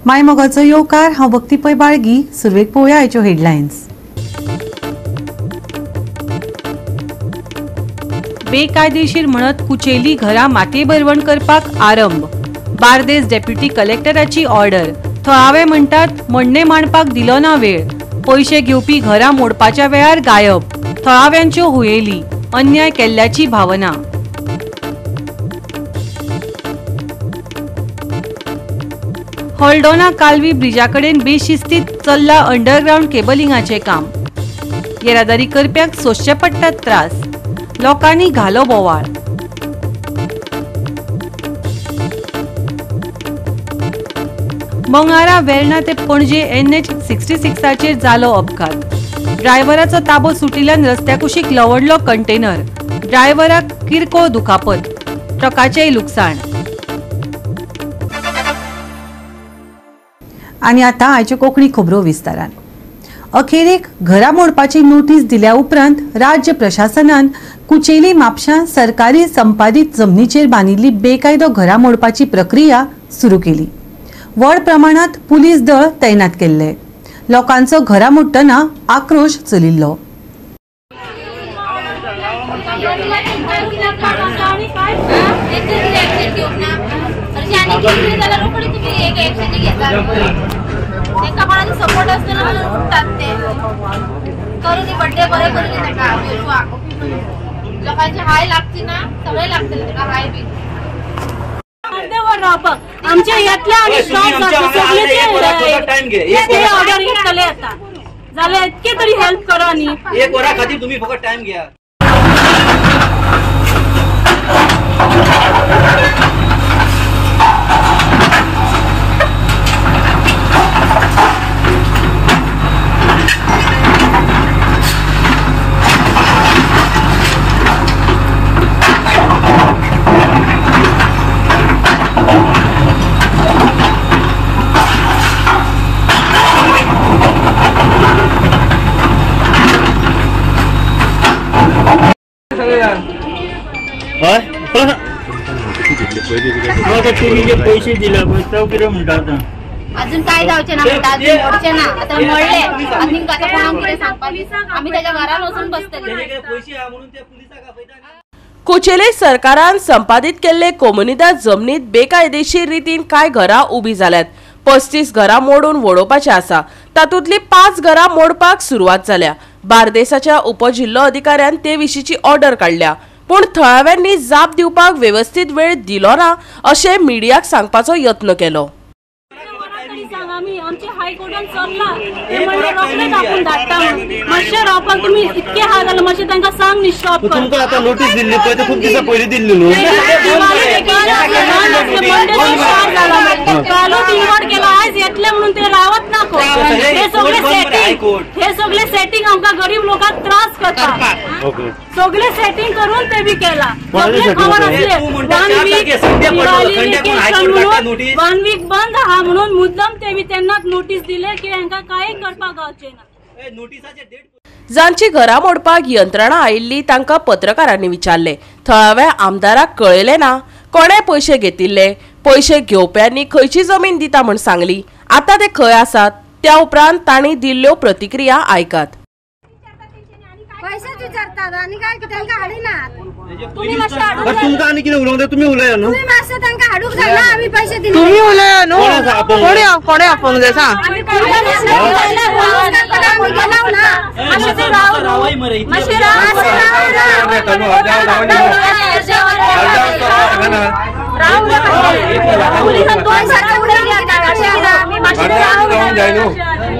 मायमोगाचो येवकार हांव भक्ती पै बाळगी. सुरवेक पळोवया आयच्यो हेडलायन्स. बेकायदेशीर म्हणत कुचेली घरां मातये भरवण करपाक आरंभ. बार्देस डेप्युटी कलेक्टराची ऑर्डर. थळावे म्हणटात म्हणणे मांडपाक दिलो ना वेळ. पैसे घेवपी घरां मोडपाच्या वेळार गायब. थळाव्यांच्यो हुयेली. अन्याय केल्ल्याची भावना. हळदोना कालवी ब्रिजाकडेन बेशिस्तीत चल्ला अंडरग्राउंड केबलिंगाचे काम. येरादारी करप्यांक सोंसचे पडटात त्रास. लोकांनी घालो बोवाळ. मंगळारा वेर्णा ते पणजे NH66 जालो अपघात. ड्रायव्हराचो ताबो सुटिल्ल्यान रस्त्या कुशीक लवडलो कंटेनर. ड्रायव्हराक किरकोळ दुखापत. ट्रकाचेय लुकसाण. आनी आतां आयच्यो कोंकणी खबरो विस्तारान. अखेरेक घरां मोडपाची नोटीस दिल्या उपरांत राज्य प्रशासनान कुचेली म्हापशां सरकारी संपादीत जमनीचेर बांदिल्ली बेकायदो घरां मोडपाची प्रक्रिया सुरू केली. व्हड प्रमाणात पुलीस दळ तैनात केल्ले. लोकांचो घरां मोडटना आक्रोश चलिल्लो. आमच्या यातल्या आणि ऑर्डर घेतले आता जाल्यार इतके तरी हेल्प करा न्ही. एक वरा खातीर तुम्ही फकत टाइम घ्या. पैसे दिले म्हणतात अजून काय जावचे ना मोडचे ना. आता मोडले आनी आता कोणाक कितें सांगपाक. आमी त्याच्या घरान वचून बसतले. कुचेले सरकारान संपादीत केल्ले कोमुनिदाद जमनीत बेकायदेशीर रितीन काय घरां उबी जाल्यात. 35 घरां मोडून वडोवपाचे आसा. तातूंतली 5 घरां मोडपाक सुरवात जाल्या. बार्देसाच्या उपजिल्लो अधिकाऱ्यान ते विशींची ऑर्डर काढल्या. पूण थळाव्यांनी जाप दिवपाक व्यवस्थित वेळ दिलो ना अशें मिडियाक सांगपाचो यत्न केलो. आमच्या हायकोर्टान चल्ला ते म्हणजे रोखडेच आपण धाडटा मातशें रावपाक तुमी इतके हाल जाले मातशें तांकां सांग न्ही स्टॉप कर. तुमकां आतां नोटीस दिल्ली पळय ते खूब दिसा पयलीं दिल्ली न्हू. कालो तिनवड केला आज येतले म्हणून ते रावत ना. हे सगळे सेटिंग आमकां गरीब लोकांक त्रास करता. सगळे सेटिंग करून ते बी केला. सगळे खबर असले 1 वीक बंद हा म्हणून मुद्दम ते बी तेन्नाच नोटीस दिले की हांकां कांय करपाक गावचे ना. जांची घरां मोडपाक यंत्रणा आयिल्ली तांकां पत्रकारांनी विचारले. थळाव्या आमदाराक कळयले ना. कोणे पैसे घेतिल्ले. पैसे घेवप्यांनी खंयची जमीन दिता म्हण सांगली. आता ते खंय आसात. त्या उपरांत तांणी दिल्ल्यो प्रतिक्रिया आयकात. पैसे विचारतात आणि काय तांकां हाडिनात. तुमकां आनी कितें उलोवंक जाय तुमी उलया न्हू. तुम्ही मातशें तांकां हाडूंक जाय ना. आमी पैसे दिले. तुम्ही उलया न्हू. कोणे आपोवंक जाय सांग.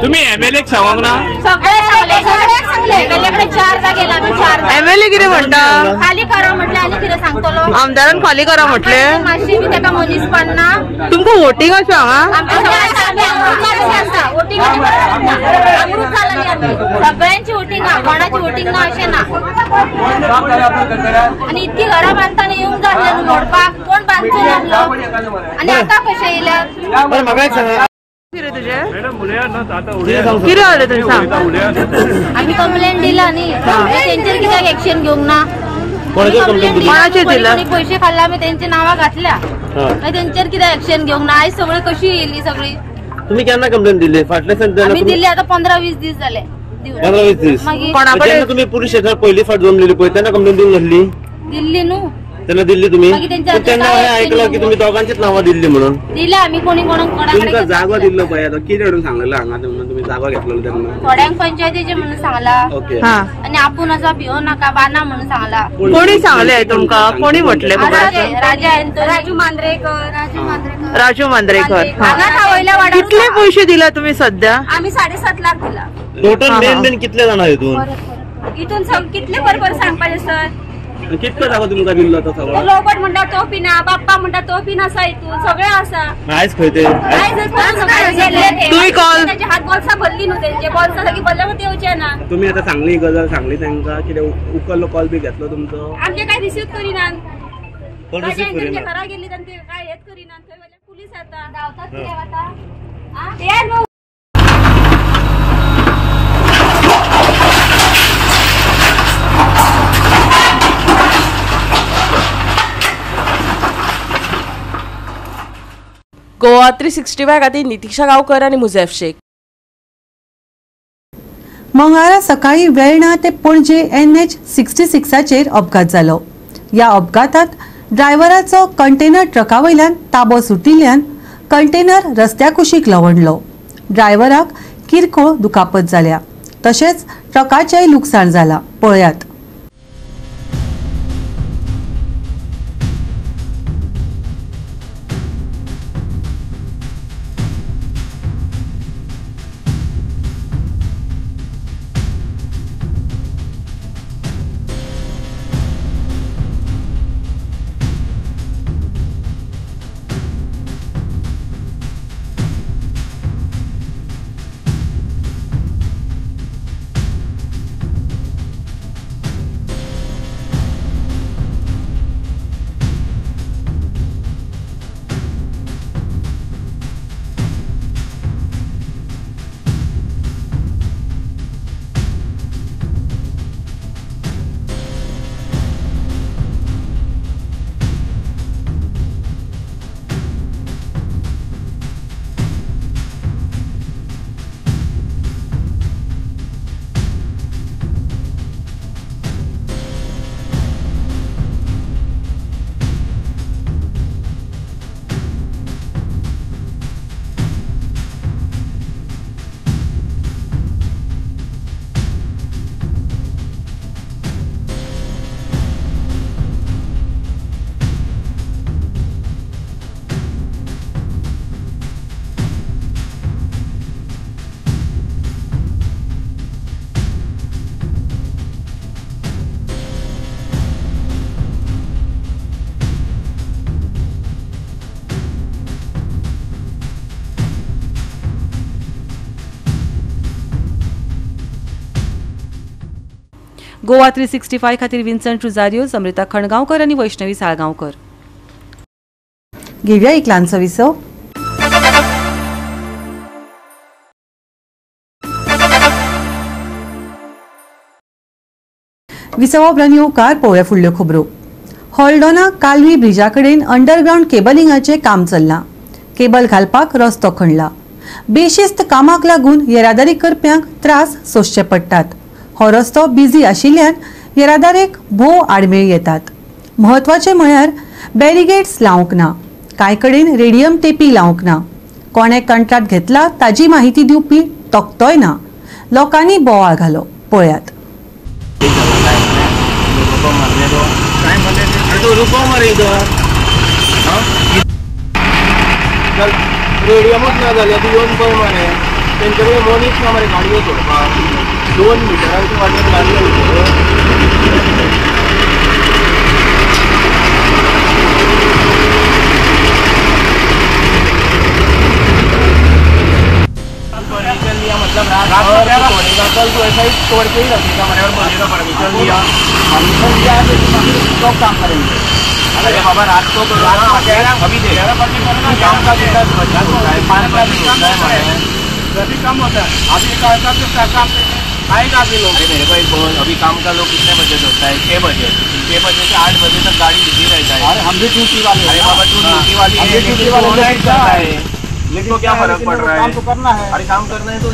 तुम्ही MLA सांगूंक ना. MLA कितें म्हणटा. खाली करा म्हटले आणि कितें सांगतलो. आमदारान खाली करा म्हटले. मातशी बी ताका मनीस पडना. तुमकां वोटिंग आसा हांगा. सगळ्यांची वोटिंग कोणाची वोटिंग ना अशें ना. आणि इतकी घरां बांदतना येवंक जाय मोडपाक कोण बांदचो नासलो. आणि आता कशें येयल्या. म्हाका एक सांगा. आम्ही कंप्लेंट दिला न्ही. तेंचेर कित्याक एक्शन घेवंक ना. पैसे खाल्ला आम्ही त्यांची नावा घातल्या तेंचेर कितें एक्शन घेवंक ना. आयज सगळी कशी येयली सगळी तुम्ही केन्ना कंप्लेंट दिली? फाटल्या संडेला आम्ही दिली आता 15-20 दिवस झाले. 15-20 दीस. जेन्ना तुम्ही पुलीस स्टेशनार पहिली फाट जमलेली पळय तेन्ना कंप्लेंट दिवंक नासली? दिल्ली न्हू तेन्ना दिल्ली तुम्ही? मागीर तेंच्या तेन्ना हांवें ऐकलं की तुम्ही दोघांचीच नांवां दिल्ली म्हणून. दिले आम्ही कोणाकडे तुमका जागो दिल्लो पळय आता कितें म्हणून सांगलेलो हांगा तुम्ही जागो घेतलेलो तेन्ना? थोड्यांक पंचायतीचे म्हणून सांगला ओके. आणि आपण असं भिवू नका बाना म्हणून सांगला. कोणी सांगले तुमका? कोणी म्हटले? राजू मांद्रेकर. राजू मांद्रेकर. कितले पैसे दिला तुम्ही सध्या? आम्ही 7.5 लाख दिला. टोटल मेन कितले जाण हितून? इथून कितले बरोबर सांगपाचे सर? कितको जागो तुमका दिल्लो आता सगळो? लोकट म्हणटा तो पिना, बाप्पा म्हणटा तो पिना आसा इथून सगळे आसा. आयज खंय ते? तुम्ही कॉल त्याचे हात बॉल्सा भरली न्हू त्यांचे बॉल्सा सगळी भरल्यावर येवचे ना. तुम्ही आता सांगली गजाल सांगली तांकां कितें उकल्लो कॉल बी घेतलो तुमचो? आमचे काय रिसीव्ह करिनात. कोण रिसीव्ह करिना? त्यांच्या घरा गेली त्यांचे काय हेच करिनात. थंय वाले पोलीस येता धावतात कितें आता? ते न्हू गोवा 365 खातीर नितीशा गांवकर आणि मुझेफ शेख. मंगळारा सकाळी वेर्णा ते पणजे NH 66चेर अपघात जालो. या अपघातात ड्रायव्हराचो कंटेनर ट्रका वयल्यान ताबो सुटिल्ल्यान कंटेनर रस्त्या कुशीक लवंडलो. ड्रायव्हराक किरकोळ दुखापत जाल्या तशेंच ट्रकाचेय लुकसाण जाला. पळयात. गोवा 365 खातीर विन्संट रुजारियो, अमृता खणगांवकर आणि वैष्णवी साळगांवकर. घेवया एक ल्हानसो विसव. विसवा उपरांत येवकार पळोवया फुडल्यो खबरो. हॉल्डोना कालवी ब्रिजा कडेन अंडरग्राउंड केबलिंगाचें काम चल्लां. केबल घालपाक रस्तो खणला. बेशिस्त कामाक लागून येरादारी करप्यांक त्रास सोंसचे पडटात. हो रस्तो बिजी आशिल्ल्यान येरादारेक भोव आडमेळी येतात. म्हत्वाचें म्हळ्यार बॅरिगेड्स लावंक ना. कांय कडेन रेडियम टेपी लावंक ना. कोणे कंत्राट घेतला ताजी माहिती दिवपी तक्तोय ना. लोकांनी बोवाळ घालो. पळयात. रेडियमच ना जाल्यार तूं येवन पळय मरे तेंचे कडेन मनीस ना मरे गाडयो सोडपाक 2 मिटरांची वाटेर गाडयो मतलब जो ऐसा ही तोड़ के ही रखेगा हमारे और परमिशन दिया तो काम करेंगे. अरे बाबा रात को अभी दे काम का ट्रैफिक कम होता है. अभी काम आएगा अभी लोग. मेरे को एक बोल अभी काम का लोग कितने बजे से होता है? 6 बजे. 6 बजे से 8 बजे तक गाड़ी बिजी रहता है. अरे हम भी ड्यूटी वाले. अरे बाबा तू ड्यूटी वाली है. लेकिन क्या फर्क पड़ रहा है? काम तो करना है। अरे काम करना है तो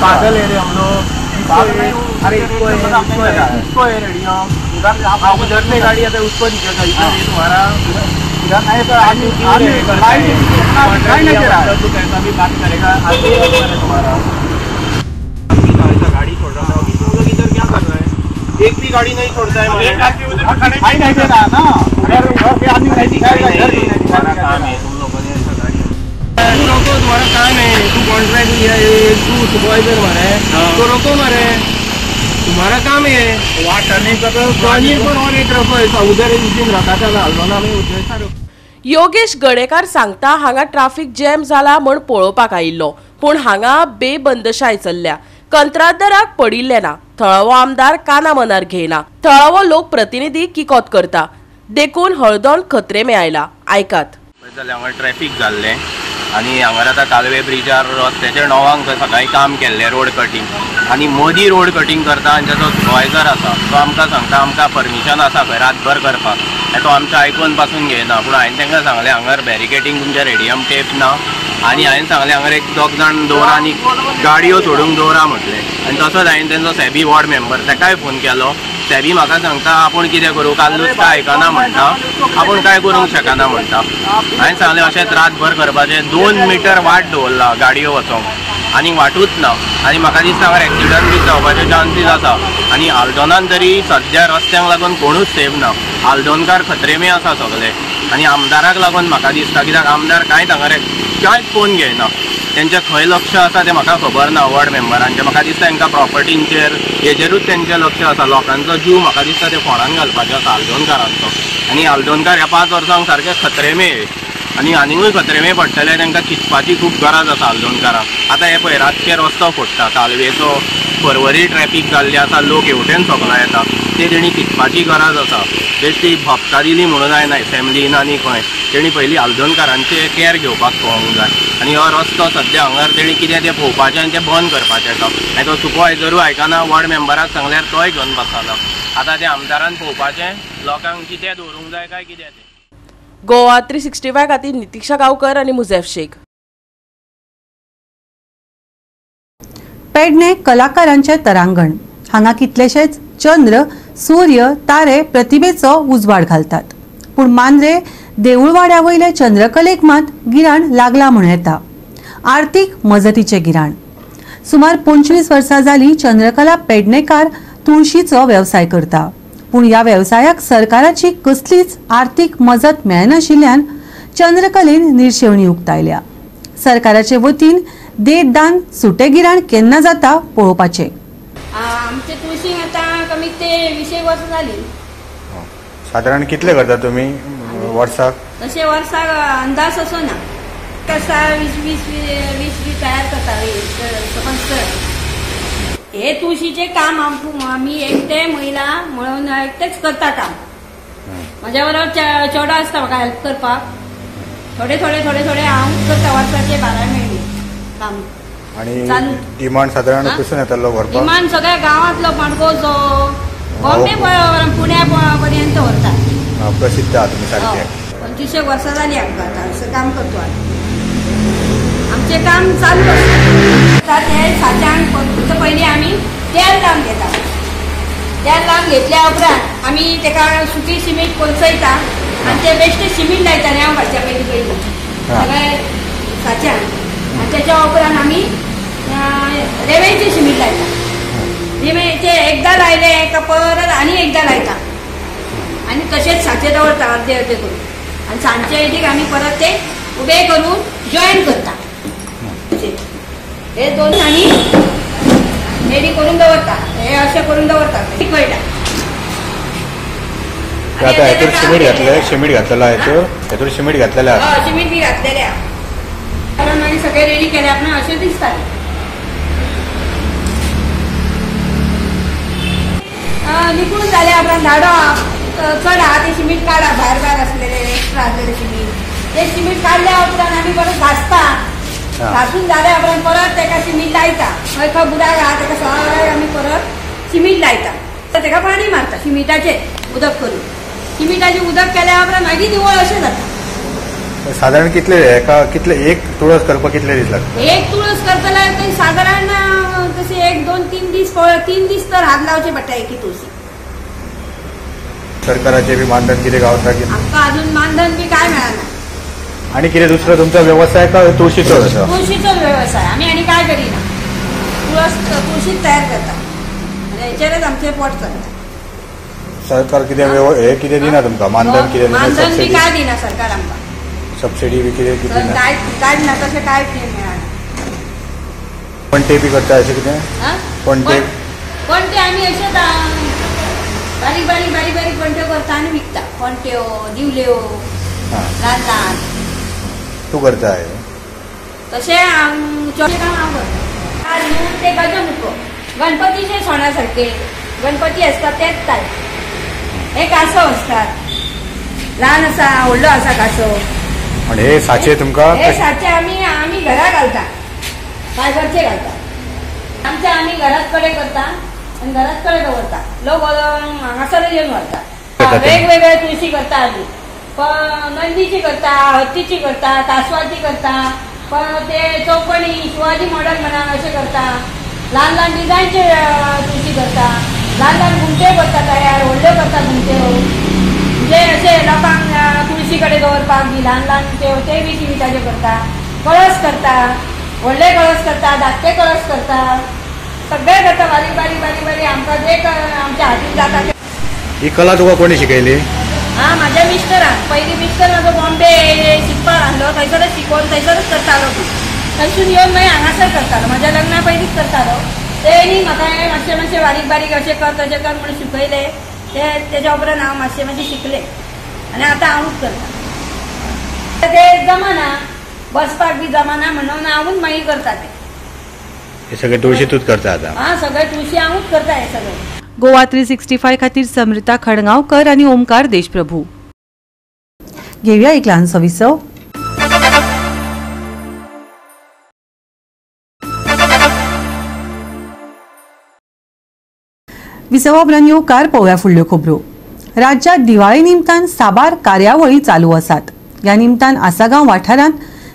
पागल है रे हम लोग। अरे इसको है रेडियो उधर से गाड़ी आता है उसको नहीं तुम्हारा इधर नहीं तो कैसा भी बात करेगा तुम्हारा गाड़ी छोड़ रहा था। अभी तुम लोग इधर क्या कर रहे हैं? एक भी गाड़ी नहीं छोड़ता है। नहीं दे रहा ना घर के आदमी नहीं दिखाएगा। तुम्हारा काम है तुम लोगों ने ऐसा गाड़ी रोको। तुम्हारा काम है तू कॉन्ट्रैक्ट लिया है तू सुपरवाइजर मारे तो रोको मारे तुम्हारा काम है। वहाँ टर्निंग कर रहे हो पर और एक रखो ऐसा उधर एक दिन रखा था हलवाना में जैसा रखो। योगेश गडेकार सांगता हांगा ट्रॅफिक जॅम जाला म्हूण पळोवपाक आयिल्लो पूण हांगा बेबंदशाय चल्ल्या कंत्राटदाराक पडिल्ले ना थळावो आमदार काना मनार घेयना थळावो लोकप्रतिनिधी किकोत करता देखून हळदोण खत्रेमे आयला आयकात हांगा ट्रॅफिक जाल्लें आनी हांगा आतां कालवे ब्रिजार रस्त्याचेर 9 सकाळीं काम केल्लें रोड कटींग आनी मदीं रोड कटींग करता आनी ताचो सुपरवायझर आसा तो आमकां सांगता आमकां परमिशन आसा खंय रातभर करपाक तो आमचें आयकून पासून घेयना पूण हांवें तांकां सांगलें हांगा बॅरिकेटींग तुमच्या रेडियम टेप ना आनी हांवें सांगलें हांगा एक 2 जाण दवरा आनी गाडयो सोडूंक दवरा म्हटलें आनी तसोच हांवें तेंचो सॅबी वॉर्ड मेंबर ताकाय फोन केलो सॅबी म्हाका सांगता आपूण कितें करूं काल्लूच काय आयकना म्हणटा आपूण काय करूंक शकना म्हणटा हांवें सांगलें अशेंच रातभर करपाचें 2 मिटर वाट दवरला गाडयो वचोंक आनी वाटूच ना आनी म्हाका दिसता हांगा एक्सिडंट बी जावपाचे चान्सीस आसा आनी आल्दोनान तरी सद्या रस्त्यांक लागून कोणूच सेफ ना आल्दोनकार खत्रेमे आसा सगळे आनी आमदाराक लागून म्हाका दिसता कित्याक आमदार कांयच हांगा कांयच फोन घेयना तेंचें खंय लक्ष आसा तें म्हाका खबर ना वॉर्ड मेंबरांचें म्हाका दिसता तांकां प्रॉपर्टींचेर हेजेरूच तेंचें लक्ष आसा लोकांचो जीव म्हाका दिसता ते फोंडान घालपाचो आसा आल्दोनकारांचो आनी आल्दोनकार ह्या 5 वर्सांक सारके खत्रेमे आनी आनीकूय खत्रेमे पडटले तांकां चिंतपाची खूब गरज आसा आल्दोनकारांक आतां हे पळय रातचे रस्तो फोडटा कालवेचो परवरी ट्रॅफिक जाल्ली आसा लोक हेवटेन सगळो येता ते तेणी चिंतपाची गरज आसा बेश्टी भपका दिली म्हणून जायना एसेंब्लीन आनी खंय तेणी पयलीं आल्दोनकारांचे कॅर घेवपाक पळोवंक जाय आनी हो रस्तो सद्या हांगा तेणी कितें तें पळोवपाचें आनी तें बंद करपाचें आसा आनी तो सुपरवायझरूय आयकना वॉर्ड मेंबराक सांगल्यार तोय घेवन बसलो आतां तें आमदारान पळोवपाचें लोकांक कितें दवरूंक जाय काय कितें तें गोवा 365 खातीर नितीक्षा गांवकर आनी मुझेफ शेख पेडणे कलाकारांचे तरांगण हांगा कितलेशेच चंद्र सूर्य तारे प्रतिभेचो उजवाड घालतात पूण मांद्रे देऊळवाड्या वयले चंद्रकलेक मात गिराण लागला म्हूण येता आर्थीक मजतीचें गिराण सुमार 25 वर्सां जाली चंद्रकला पेडणेकार तुळशीचो वेवसाय करता पूण ह्या वेवसायाक सरकाराची कसलीच आर्थीक मजत मेळनाशिल्ल्यान चंद्रकलेन निर्शेवणी उक्तायल्या सरकाराचे वतीन देदान सुटे गिराण केन्ना जाता पळोवपाचें आमचे तुळशीक आतां कमीत ते 20 वर्सां जाली साधारण कितले करता तुमी वर्साक तशें वर्साक अंदाज असो ना कसा 20 तयार करता हे तुळशीचे काम आमी एकटे महिला म्हणून एकटेच करता काम म्हाज्या बरोबर चेडो आसता म्हाका हेल्प करपाक थोडे हांव करता वर्साचे 12 महिने काम आणि डिमांड साधारण कसं येतालो व्हरपाक डिमांड सगळ्या गावांतलो माणकोचो बॉम्बे पुण्या पर्यंत व्हरता प्रसिद्ध आहा तुमी सारखे 25 वर्सां जाली आमकां आतां असं काम करतो आमचें काम चालू आसता ते साच्यान पयलीं आमी तेल लावन घेता तेल लावन घेतल्या उपरांत आमी तेका सुकी सिमीट कोलसयता आनी ते बेश्टे सिमीट लायता न्याव घालच्या पयलीं सगळे साच्यान आनी तेच्या उपरांत आमी रेवेंचे सिमीट लायता रेवेंचे एकदां लायले का परत आनी एकदां लायता आनी तशेंच साचे दवरता अर्दे करून आनी सांजचे एदीक आमी परत ते उबे करून जॉयन करता हे 2 आनी रेडी करून दवरता हे अशें करून दवरता कळटा आता हेतूर सिमीट घातलेला हेतूर सिमीट घातलेले आसा सिमीट बी घातलेले आहा कारण आनी सगळे रेडी केले आपण अशें दिसता निघून जाल्या उपरांत धाडो चड आहा ते सिमीट काडा भायर आसलेले एक्स्ट्रा आसलेले सिमीट ते सिमीट काडल्या उपरांत आमी परत घासता घासून जाल्या उपरांत परत तेका सिमीट लायता खंय खंय बुराक आहा तेका सगळ्याक आमी परत सिमीट लायता तेका पाणी मारता सिमीटाचें उदक करून सिमिटाची उदक केल्या उपरांत मागीर निवळ अशें जाता. साधारण कितले कितले एक तुळस करपाक कितले दीस लागता? एक तुळस करतल्यार ते साधारण तशें 1, 2, 3 दीस 3 दीस तर हात लावचे पडटा एकी तुळसी. सरकाराचे बी मानधन कितें गावता की आमकां अजून मानधन बी काय मेळना. आणि कितें दुसरो तुमचो व्यवसाय का तुळशीचो आसा? तुळशीचोच व्यवसाय. आमी आनी काय करिना. तुळशीच तयार करता आनी हेचेरच आमचें पोट चलता. सरकार कितें हे कितें दिना तुमकां मानधन कितें दिना? मानधन बी सबसिडी काय दिना सरकार आमकां. सबसिडी बी कितें दिना? काय ना तशें काय मेळना. पण ते बी करता अशें कितें? पण ते आमी अशें बारीक बारीक बारीक बारीक पणट्यो करता आनी विकता. पणट्यो दिवल्यो ल्हान ल्हान. तूं करता हे? तशें चडशें काम हांव करता. आज न्हू ते गजमुखो गणपतीचे सणा सारखे गणपती आसता तेच ताय. हे कासव असतात. ल्हान आसा व्हडलो आसा कासव. आणि हे साचे तुमकां? हे साचे आमी घरा घालता. फायबरचे घालता. आमचे आमी घरात कडे करता आनी घरात कडे दवरता. लोक हांगासर येवन व्हरता. वेगवेगळे तुळशी करता आमी. नंदीची करता, हत्तीची करता, कासवाची करता. पण ते चौकणी शिवाजी मॉडल म्हणा अशें करता. ल्हान ल्हान डिझायनचे तुळशी करता. ल्हान ल्हान घुमटे करता तयार. व्हडल्यो करता घुमट्यो. म्हणजे अशें लोकांक तुळशी कडेन दवरपाक बी ल्हान ल्हान ते बी सिमिटाचे करता. कळस करता. व्हडले कळस करता. धाकटे कळस करता. सगळे करता. बारीक बारीक बारीक बारीक आमकां जे आमच्या हातीन जाता. ही कला तुका कोणी शिकयली? म्हाज्या मिस्टरान. पयलीं मिस्टर म्हाजो बॉम्बे शिकपाक आहलो. थंयसरच शिकोवन थंयसरच करतालो. थंयसून येवन मागीर हांगासर करतालो. म्हाज्या लग्ना पयलींच करतालो. तेणी म्हाका मातशें मातशें बारीक बारीक अशें कर तशें कर म्हणून शिकयले. तेच्या उपरांत हांव मातशें मातशें शिकलें आनी आतां हांवूच करता. ते जमना बसपाक बी जमना म्हणून हांवूच मागीर करता ते. हे सगळे तुळशीतूच करता आता? सगळे तुळशी हांवूच करता हे सगळे. गोवा 365 खातीर समृता खडगांवकर आणि ओमकार देशप्रभू. घेऊया एक ल्हानसो विसव. विसवा उपरांत येवकार पळोवया फुडल्यो खबरो. राज्यात दिवाळी निमतान साबार कार्यावळी चालू आसात. ह्या निमतान आसागांव वाठारांत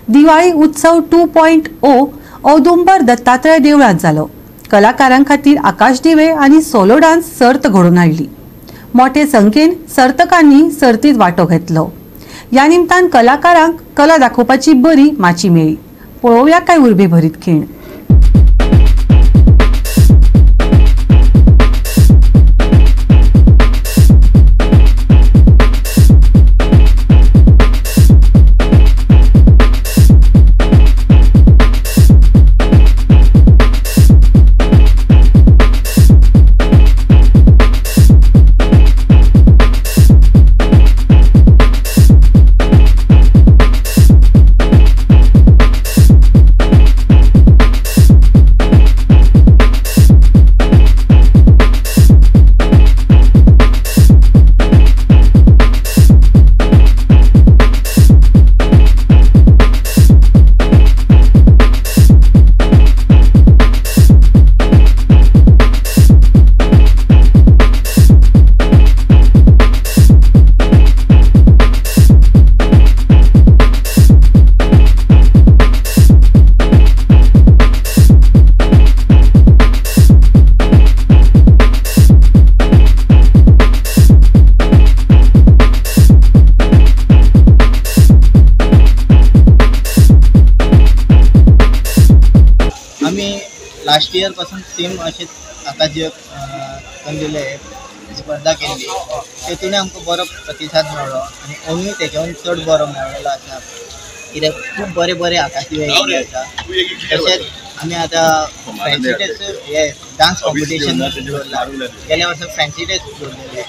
दिवाळी उत्सव 2.0 औदुंबर दत्तात्रय देवळांत जालो. कलाकारां खातीर आकाश दिवे आनी सोलो डान्स सर्त घडोवन हाडली. मोठे संख्येन सर्तकांनी सर्तीत वांटो घेतलो. ह्या निमतान कलाकारांक कला दाखोवपाची बरी माची मेळ्ळी. पळोवया काय उर्बे भरीत खीण. लास्ट इयर पासून सेम अशेंच आतां कंदिले स्पर्धा केल्ली तेतून आमकां बरो प्रतिसाद मेळ्ळो आनी ओनूय तेच्यावन चड बरो मेळ्ळो आसा कित्याक खूब बरे बरे आकाश दिवे आसा. तशेंच आमी आतां फॅन्सी ड्रेस हे डान्स कॉम्पिटिशन दवरला. गेल्या वर्सा फॅन्सी ड्रेस दवरलेले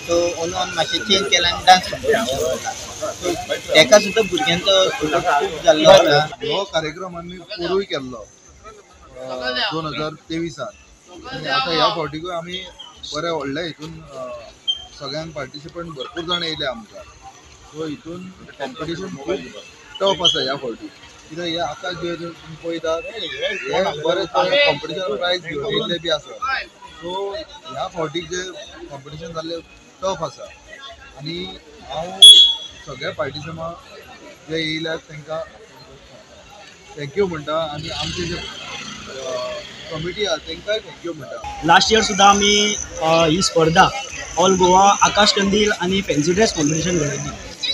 सो ओनून मातशें चेंज केला आनी डान्स कॉम्पिटिशन दवरला. सो तेका सुद्दां भुरग्यांचो सपोर्ट खूब जाल्लो आसा. हो कार्यक्रम आमी पूर्वी केल्लो 2023 आनी आतां ह्या फावटीकूय आमी बरे व्हडले हितून सगळ्यांक पार्टिसिपंट भरपूर जाण येयले आमकां. सो हितून कॉम्पिटिशन खूब टफ आसा ह्या फावटी कित्याक हे आकाश दिवे तुमी पळयतात हे बरेच कॉम्पिटिशन प्रायज घेवन येयल्ले बी आसा. सो ह्या फावटीक जे कॉम्पिटिशन जाल्ले टफ आसा आनी हांव सगळ्या पार्टिसनां जे येयल्यात तांकां थँक्यू म्हणटा आनी आमचे जे कमिटी आहा तांकांय थँक्यू म्हणटा. लास्ट इयर सुद्दां आमी ही स्पर्धा ऑल गोवा आकाश कंदील आणि फॅन्सी ड्रेस कॉम्पिटिशन घडयली.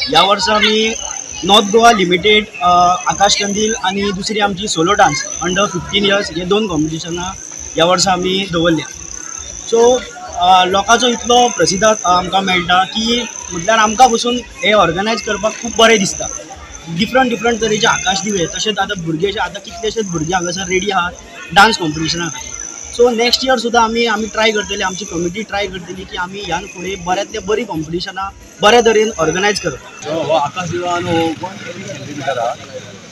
ह्या वर्सा आमी नॉर्थ गोवा लिमिटेड आकाश कंदील आणि दुसरी आमची सोलो डान्स अंडर 15 इयर्स हे 2 कॉम्पिटिशनां ह्या वर्सा आमी दवरल्या. सो लोकांचो इतलो प्रतिसाद आमकां मेळटा की म्हटल्यार आमकां बसून हे ऑर्गनायज करपाक खूब बरें दिसता. डिफरंट तरेचे आकाश दिवे तशेंच आतां भुरगे आतां कितलेशेच भुरगे हांगासर रेडी आहात डान्स कॉम्पिटिशना खातीर. सो नेक्स्ट इयर सुद्दां आमी ट्राय करतली, आमची कमिटी ट्राय करतली की आमी ह्यान फुडें बऱ्यांतले बरी कॉम्पिटिशनां बऱ्या तरेन ऑर्गनायज करप. हो आकाश दिवा न्हू 1 सेंटीमीटर आहा.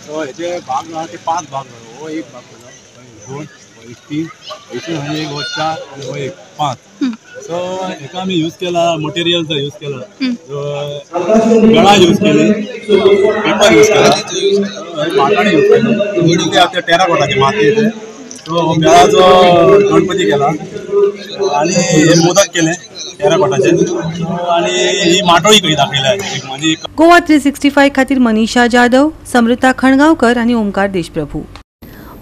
सो हेचे भाग आहा ते 5 भाग. हो एक भाग केलो, 2 एक 3 म्हणजे 4 आणि हो एक 5. सो हेका आमी यूज केला मटेरियलचा यूज केला, गळा यूज केले, पेपर यूज केला, माटाणे यूज केले, ते टेराकोटाचे माती येते. सो मेळाचो गणपती केला आणि हे मोदक केले टेराकोटाचे आणि ही माटोळी खंय दाखयल्या म्हणजे. गोवा 365 खातीर मनीषा जाधव, समृता खणगांवकर आणि ओमकार देशप्रभू.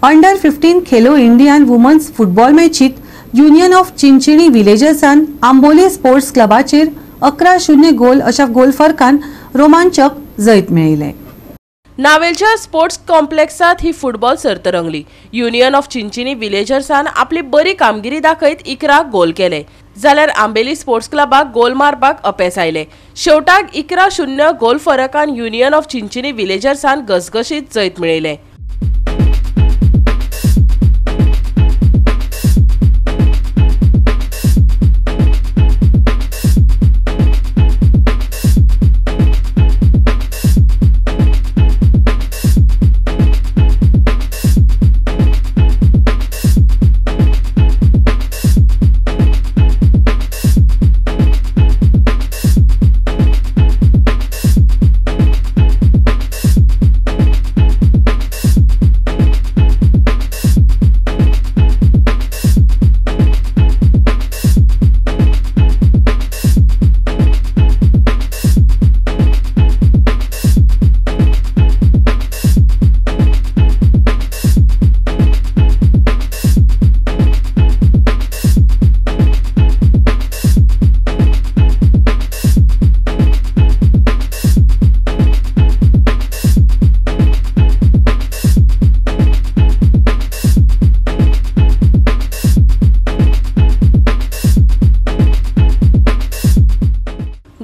अंडर 15 खेलो इंडियान वुमन्स फुटबॉल मॅचीत युनियन ऑफ चिंचिणी विलेजर्सान आंबोली स्पोर्ट्स क्लबाचेर 11-0 गोल अशा गोल फरकान रोमांचक जैत मेळयले. नावेलच्या स्पोर्ट्स कॉम्प्लेक्सात ही फुटबॉल सर्त रंगली. युनियन ऑफ चिंचिनी विलेजर्सान आपली बरी कामगिरी दाखयत 11 गोल केले, जाल्यार आंबेली स्पोर्ट्स क्लबाक गोल मारपाक अपेस आयले. शेवटाक 11-0 गोल फरकान युनियन ऑफ चिंचिनी विलेजर्सान घसघशीत जैत मेळयले.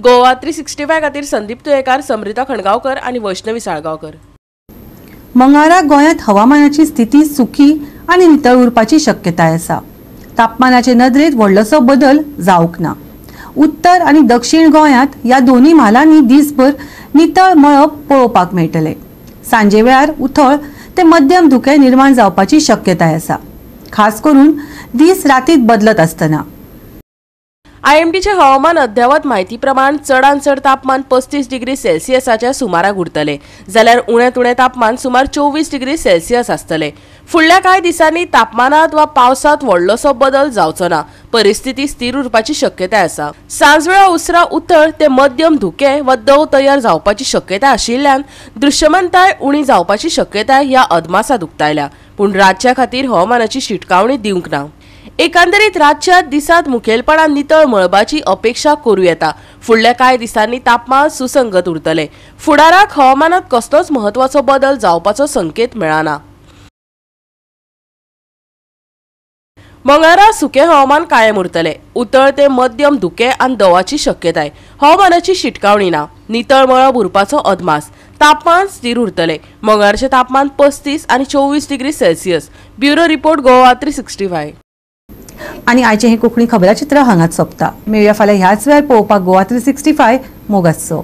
गोवा 365 खातीर संदीप तुयेकार, समृता खणगांवकर आणि वैष्णवी साळगांवकर. मंगळारा गोंयांत हवामानाची स्थिती सुखी आणि नितळ उरपाची शक्यताय आसा. तापमानाचे नदरेत व्हडलोसो बदल जावंक ना. उत्तर आणि दक्षिण गोंयांत ह्या दोन्ही म्हालांनी दिसभर नितळ मळब पळोवपाक मेळटले. सांजे वेळार उथळ ते मध्यम धुके निर्माण जावपाची शक्यताय आसा, खास करून दीस रातीत बदलत आसतना. आयएमडीचे हवामान अद्यावत म्हायती प्रमाण चडांत चड तापमान 35 डिग्री सेल्सियसाच्या सुमाराक उरतले, जाल्यार उण्यांत उणें तापमान सुमार 24 डिग्री सेल्सियस आसतले. फुडल्या कांय दिसांनी तापमानात वा पावसात व्हडलोसो बदल जावचो ना. परिस्थिती स्थिर उरपाची शक्यताय आसा. सांजवेळा उसरा उतर ते मध्यम धुके वा दव तयार जावपाची शक्यताय आशिल्ल्यान दृश्यमानताय उणी जावपाची शक्यताय ह्या अदमासात उक्तायल्या. पूण रातच्या खातीर हवामानाची शिटकावणी दिवंक ना. एकंदरीत रातच्या दिसात मुखेलपणान नितळ मळबाची अपेक्षा करूं येता. फुडल्या कांय दिसांनी तापमान सुसंगत उरतले. फुडाराक हवामानात कसलोच महत्वाचो बदल जावपाचो संकेत मेळना. मंगळारा सुके हवामान कायम उरतले. उतर ते मध्यम धुके आनी दवाची शक्यताय. हवामानाची शिटकावणी ना. नितळ मळब उरपाचो अदमास. तापमान स्थिर उरतले. मंगळारचे तापमान 35 आनी 24 degree Celsius. Bureau report Goa 365. आणि आयचे हे कोंकणी खबराचित्र हांगाच सोंपता. मेळुया फाल्यां ह्याच वेळार पळोवपाक गोवा 365 मोगाचो.